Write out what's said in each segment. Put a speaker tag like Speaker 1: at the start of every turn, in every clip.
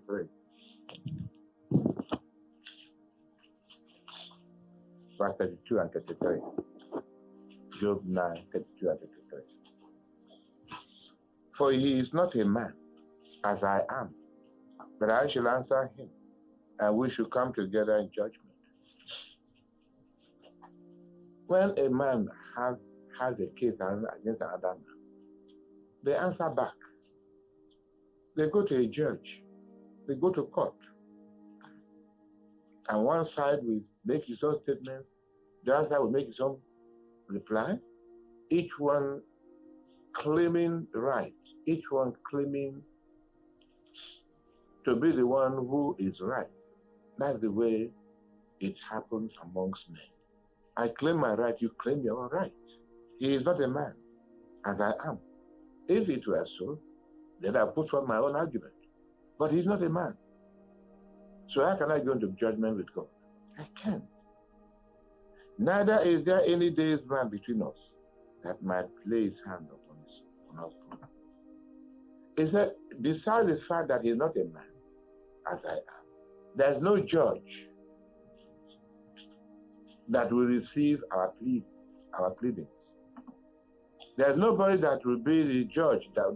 Speaker 1: 33. Verse 32 and 33. Job 9, 32 and 33. For he is not a man, as I am, but I shall answer him, and we shall come together in judgment. When a man has a case against another man, they answer back. They go to a judge. They go to court. And one side will make his own statement, the other side will make his own reply, each one claiming right, each one claiming to be the one who is right. That's the way it happens amongst men. I claim my right, you claim your own right. He is not a man, as I am. If it were so, then I put forth my own argument. But he's not a man. So how can I go into judgment with God? I can't. Neither is there any day's man between us that might lay his hand on us. He said, besides the fact that he's not a man, as I am, there's no judge that will receive our pleadings. There's nobody that will be the judge that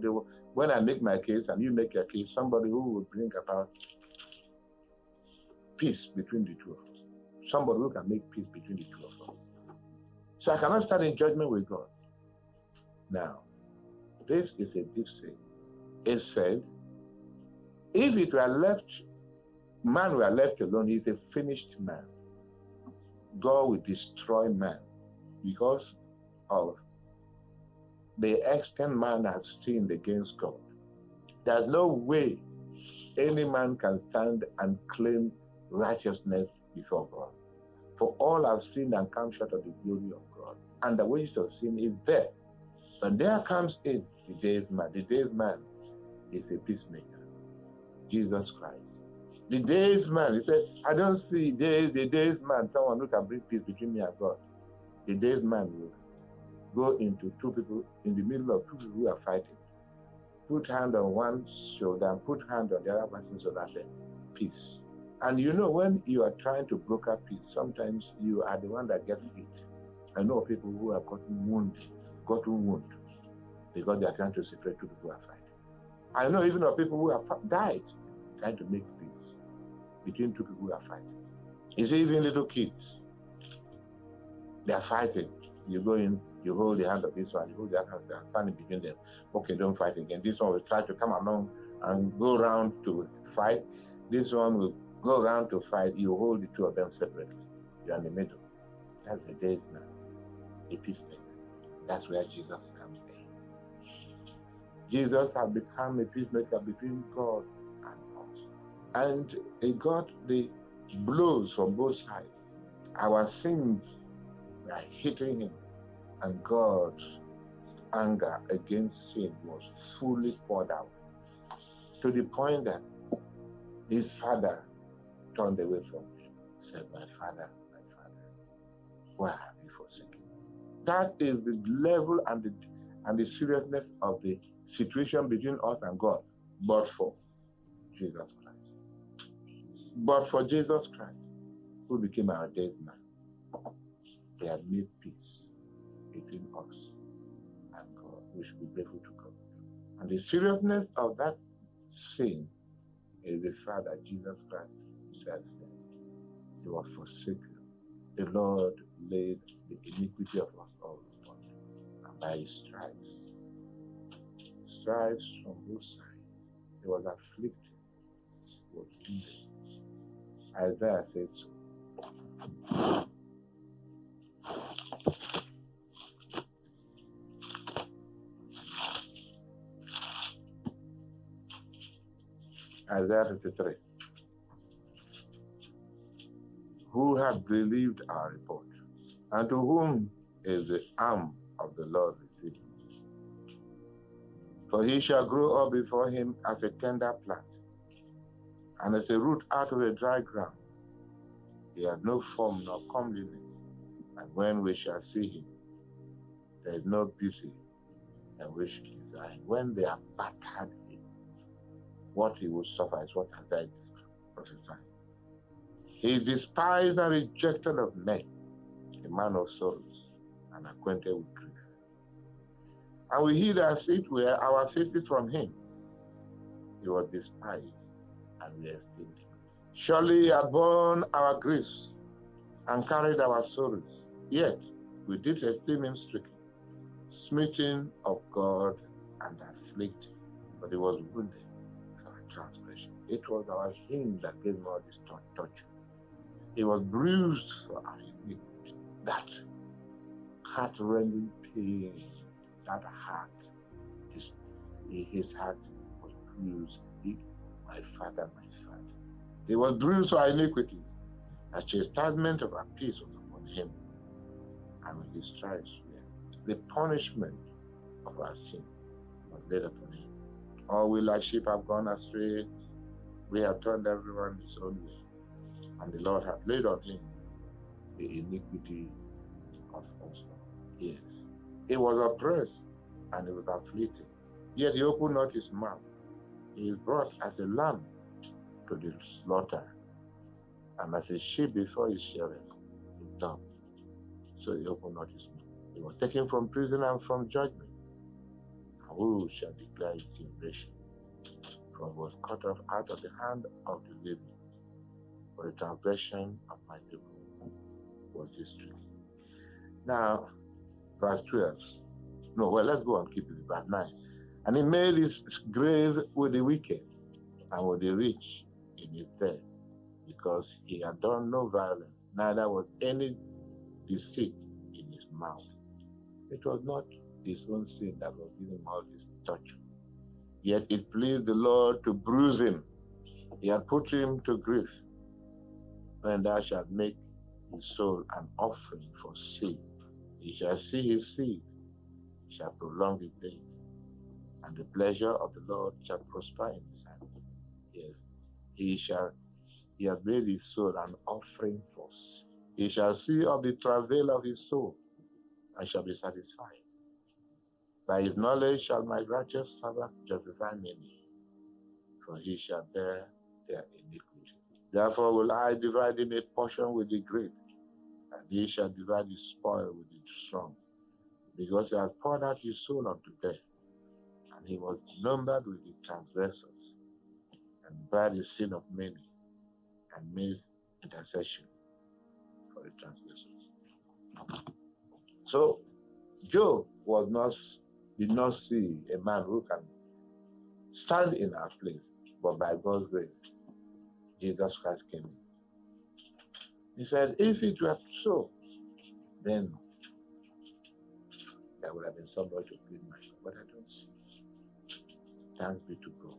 Speaker 1: when I make my case and you make your case, somebody who will bring about peace between the two of us. Somebody who can make peace between the two of us. So I cannot stand in judgment with God. Now, this is a deep saying. It said, if man were left alone, he's a finished man. God will destroy man because of the extent man has sinned against God. There's no way any man can stand and claim righteousness before God. For all have sinned and come short of the glory of God. And the wages of sin is death. But there comes in the day's man. The day's man is a peacemaker. Jesus Christ. The day's man, he said, I don't see the day's man, someone who can bring peace between me and God. The day's man will go into two people, in the middle of two people who are fighting. Put hand on one shoulder and put hand on the other person's shoulder and say, peace. And you know, when you are trying to broker peace, sometimes you are the one that gets hit. I know people who have gotten wound because they are trying to separate two people who are fighting. I know even of people who have died trying to make peace between two people who are fighting. You see, even little kids, they are fighting. You go in, you hold the hand of this one, you hold the other hand, they are standing between them. Okay, don't fight again. This one will try to come along and go around to fight. This one will go around to fight. You hold the two of them separately. You are in the middle. That's the day's man, a peacemaker. That's where Jesus comes in. Jesus has become a peacemaker between God and us. And he got the blows from both sides. Our sins were hitting him, and God's anger against sin was fully poured out, to the point that his father turned away from him. He said, my father, why have you forsaken me? That is the level and the seriousness of the situation between us and God, but for Jesus Christ. But for Jesus Christ, who became our dead man, they have made peace between us and God. We should be grateful to God. And the seriousness of that sin is the fact that Jesus Christ said, you are forsaken. The Lord laid the iniquity of us all upon him. And by his stripes from both sides, he was afflicted, he was wounded. Isaiah said so. Isaiah 53. Who hath believed our report, and to whom is the arm of the Lord revealed? For he shall grow up before him as a tender plant, and as a root out of a dry ground. He has no form nor comeliness, and when we shall see him, there is no beauty in which he designed. When they have battered him, what he would suffer is what Isaiah prophesied. He is despised and rejected of men, a man of sorrows and acquainted with grief. And we hid as it were our faces from him. He was despised, and we esteemed him. Surely he had borne our griefs and carried our sorrows. Yet we did esteem him stricken, smitten of God, and afflicted. But he was wounded for our transgression. It was our sin that gave him all this torture. He was bruised for our iniquity. That heart-rending pain, that heart, his heart was bruised. My father. He was bruised for our iniquity. A chastisement of our peace was upon him, and with his stripes the punishment of our sin was laid upon him. All we like sheep have gone astray. We have turned everyone his own way, and the Lord hath laid on him the iniquity of us all. Yes, he was oppressed and he was afflicted, yet he opened not his mouth. He is brought as a lamb to the slaughter, and as a sheep before his shearers is dumb, so he opened not his mouth. He was taken from prison and from judgment. And who shall declare his generation? For he was cut off out of the hand of the living. For the transgression of my people was destroyed. Now, verse 12. No, well, let's go and keep it. Verse 9. And he made his grave with the wicked and with the rich in his bed, because he had done no violence, neither was any deceit in his mouth. It was not his own sin that was giving him all this torture. Yet it pleased the Lord to bruise him. He had put him to grief. When thou shalt make his soul an offering for sin, he shall see his seed, he shall prolong his days, and the pleasure of the Lord shall prosper in his hand. Yes, he has made his soul an offering for sin. He shall see of the travail of his soul, and shall be satisfied. By his knowledge shall my righteous servant justify many, for he shall bear their iniquity. Therefore will I divide him a portion with the great, and he shall divide his spoil with the strong, because he has poured out his soul unto death, and he was numbered with the transgressors, and bare the sin of many, and made intercession for the transgressors. So Job did not see a man who can stand in our place, but by God's grace, Jesus Christ came in. He said, if it were so, then there would have been somebody to plead my cause, but I don't see. Thanks be to God.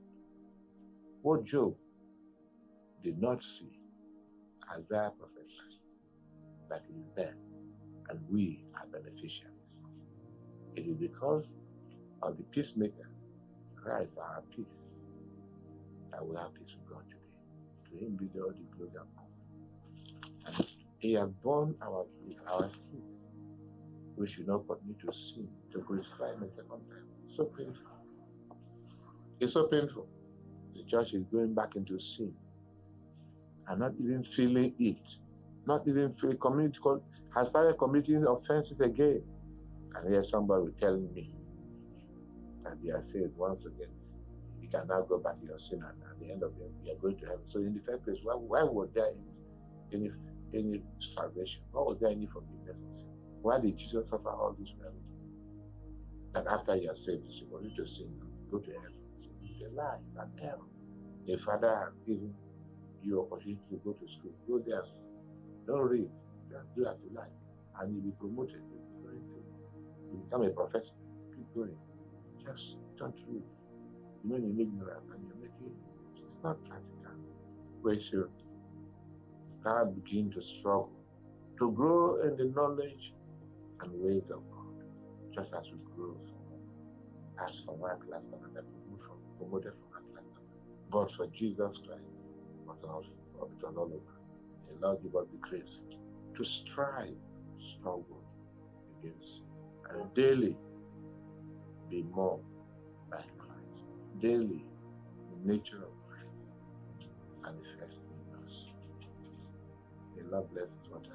Speaker 1: What Job did not see, Isaiah prophesied that he is there, and we are beneficiaries. It is because of the peacemaker, Christ, our peace, that we have peace with God today. To him be all the glory and honor. And he has borne our sin. We should not continue to sin, to crucify him a second time. It's so painful. It's so painful. The church is going back into sin and not even feeling it. Not even feeling has started committing offenses again. And here's somebody telling me that they are saved once again. You can now go back to your sin, and at the end of it, you are going to heaven. So in the first place, why was there any salvation? Why was there any forgiveness? Why did Jesus suffer all this for everything? That after you are saved, you want to sin, go to heaven. It's a lie, it's an error. The Father has given you opportunity to go to school. Go there. Don't read. Just do as you like. And you'll be promoted. You become a professor. Keep going. Just don't read. You know you're ignorant and you're making it's not practical. We should start begin to struggle to grow in the knowledge and ways of God, just as we grow from one class to another, promoted from one class to another. But for Jesus Christ, it was all over. The Lord give us the grace to strive, struggle against, and daily be more like Christ. Daily be nature of Christ manifest in us. May Lord bless His word.